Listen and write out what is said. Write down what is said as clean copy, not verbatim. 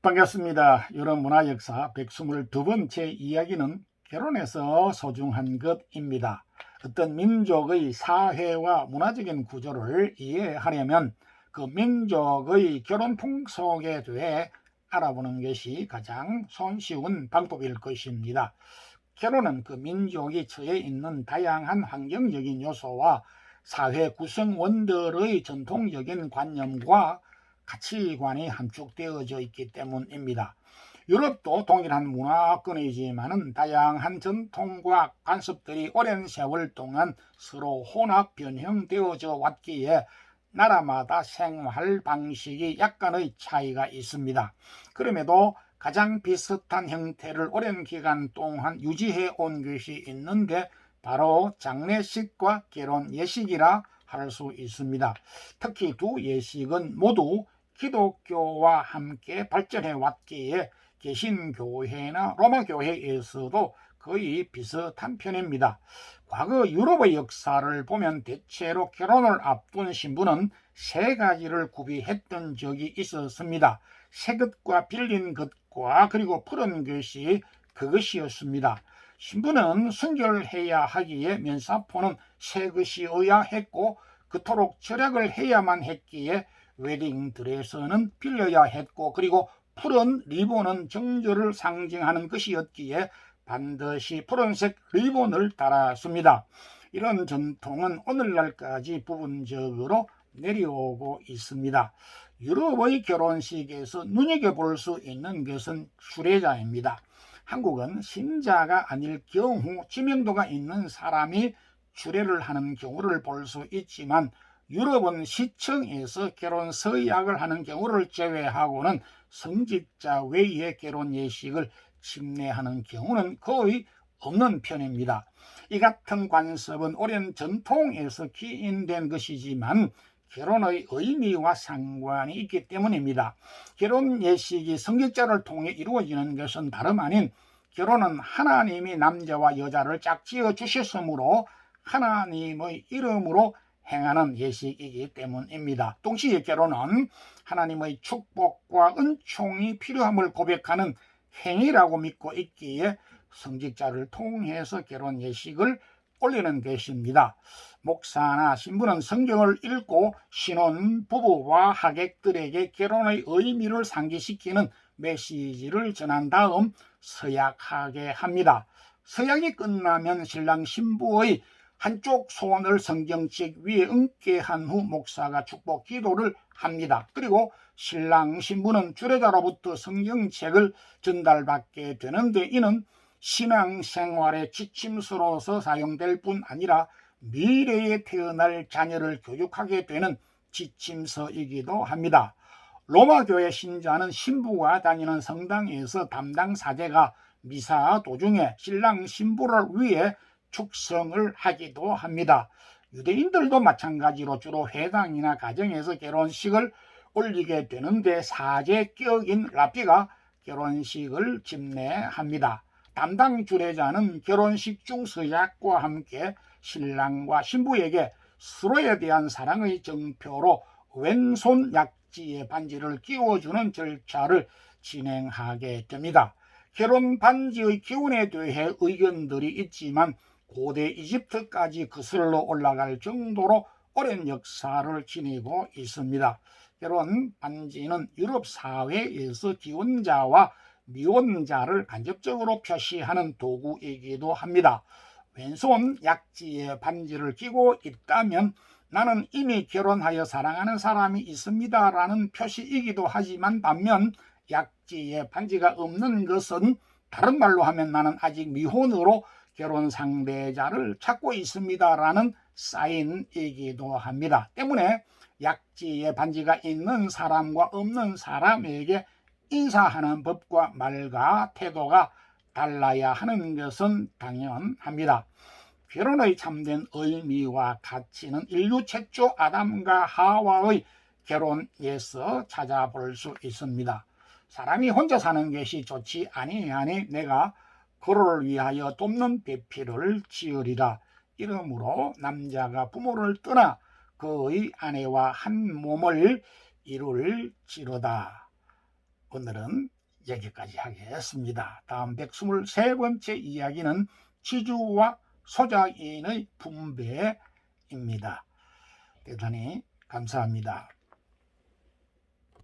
반갑습니다. 유럽문화역사 122번째 이야기는 결혼에서 소중한 것입니다. 어떤 민족의 사회와 문화적인 구조를 이해하려면 그 민족의 결혼 풍속에 대해 알아보는 것이 가장 손쉬운 방법일 것입니다. 결혼은 그 민족이 처해 있는 다양한 환경적인 요소와 사회 구성원들의 전통적인 관념과 가치관이 함축되어져 있기 때문입니다. 유럽도 동일한 문화권이지만 다양한 전통과 관습들이 오랜 세월 동안 서로 혼합 변형되어져 왔기에 나라마다 생활 방식이 약간의 차이가 있습니다. 그럼에도 가장 비슷한 형태를 오랜 기간 동안 유지해 온 것이 있는데 바로 장례식과 결혼 예식이라 할 수 있습니다. 특히 두 예식은 모두 기독교와 함께 발전해 왔기에 개신교회나 로마교회에서도 거의 비슷한 편입니다. 과거 유럽의 역사를 보면 대체로 결혼을 앞둔 신부는 세 가지를 구비했던 적이 있었습니다. 새 것과 빌린 것과 그리고 푸른 것이 그것이었습니다. 신부는 순결해야 하기에 면사포는 새 것이어야 했고 그토록 절약을 해야만 했기에 웨딩드레스는 빌려야 했고 그리고 푸른 리본은 정절을 상징하는 것이었기에 반드시 푸른색 리본을 달았습니다. 이런 전통은 오늘날까지 부분적으로 내려오고 있습니다. 유럽의 결혼식에서 눈여겨볼 수 있는 것은 수레자입니다. 한국은 신자가 아닐 경우知名도가 있는 사람이 주례를 하는 경우를 볼 수 있지만 유럽은 시청에서 결혼 서약을 하는 경우를 제외하고는 성직자 외의 결혼 예식을 침례하는 경우는 거의 없는 편입니다. 이 같은 관습은 오랜 전통에서 기인된 것이지만 결혼의 의미와 상관이 있기 때문입니다. 결혼 예식이 성직자를 통해 이루어지는 것은 다름 아닌 결혼은 하나님이 남자와 여자를 짝지어 주셨으므로 하나님의 이름으로 행하는 예식이기 때문입니다. 동시에 결혼은 하나님의 축복과 은총이 필요함을 고백하는 행위라고 믿고 있기에 성직자를 통해서 결혼 예식을 올리는 것입니다. 목사나 신부는 성경을 읽고 신혼 부부와 하객들에게 결혼의 의미를 상기시키는 메시지를 전한 다음 서약하게 합니다. 서약이 끝나면 신랑 신부의 한쪽 손을 성경책 위에 얹게 한 후 목사가 축복 기도를 합니다. 그리고 신랑 신부는 주례자로부터 성경책을 전달받게 되는데 이는 신앙생활의 지침서로서 사용될 뿐 아니라 미래에 태어날 자녀를 교육하게 되는 지침서이기도 합니다. 로마교회 신자는 신부가 다니는 성당에서 담당 사제가 미사 도중에 신랑 신부를 위해 축성을 하기도 합니다. 유대인들도 마찬가지로 주로 회당이나 가정에서 결혼식을 올리게 되는데 사제격인 랍비가 결혼식을 집례합니다. 담당 주례자는 결혼식 중 서약과 함께 신랑과 신부에게 서로에 대한 사랑의 증표로 왼손 약지에 반지를 끼워주는 절차를 진행하게 됩니다. 결혼 반지의 기원에 대해 의견들이 있지만 고대 이집트까지 거슬러 올라갈 정도로 오랜 역사를 지니고 있습니다. 결혼 반지는 유럽 사회에서 기혼자와 미혼자를 간접적으로 표시하는 도구이기도 합니다. 왼손 약지에 반지를 끼고 있다면 나는 이미 결혼하여 사랑하는 사람이 있습니다 라는 표시이기도 하지만 반면 약지에 반지가 없는 것은 다른 말로 하면 나는 아직 미혼으로 결혼 상대자를 찾고 있습니다 라는 사인이기도 합니다. 때문에 약지에 반지가 있는 사람과 없는 사람에게 인사하는 법과 말과 태도가 달라야 하는 것은 당연합니다. 결혼의 참된 의미와 가치는 인류 최초 아담과 하와의 결혼에서 찾아볼 수 있습니다. 사람이 혼자 사는 것이 좋지 아니하니 내가 그를 위하여 돕는 배필을 지으리라. 이러므로 남자가 부모를 떠나 그의 아내와 한 몸을 이룰지로다. 오늘은 여기까지 하겠습니다. 다음 123번째 이야기는 지주와 소작인의 분배입니다. 대단히 감사합니다.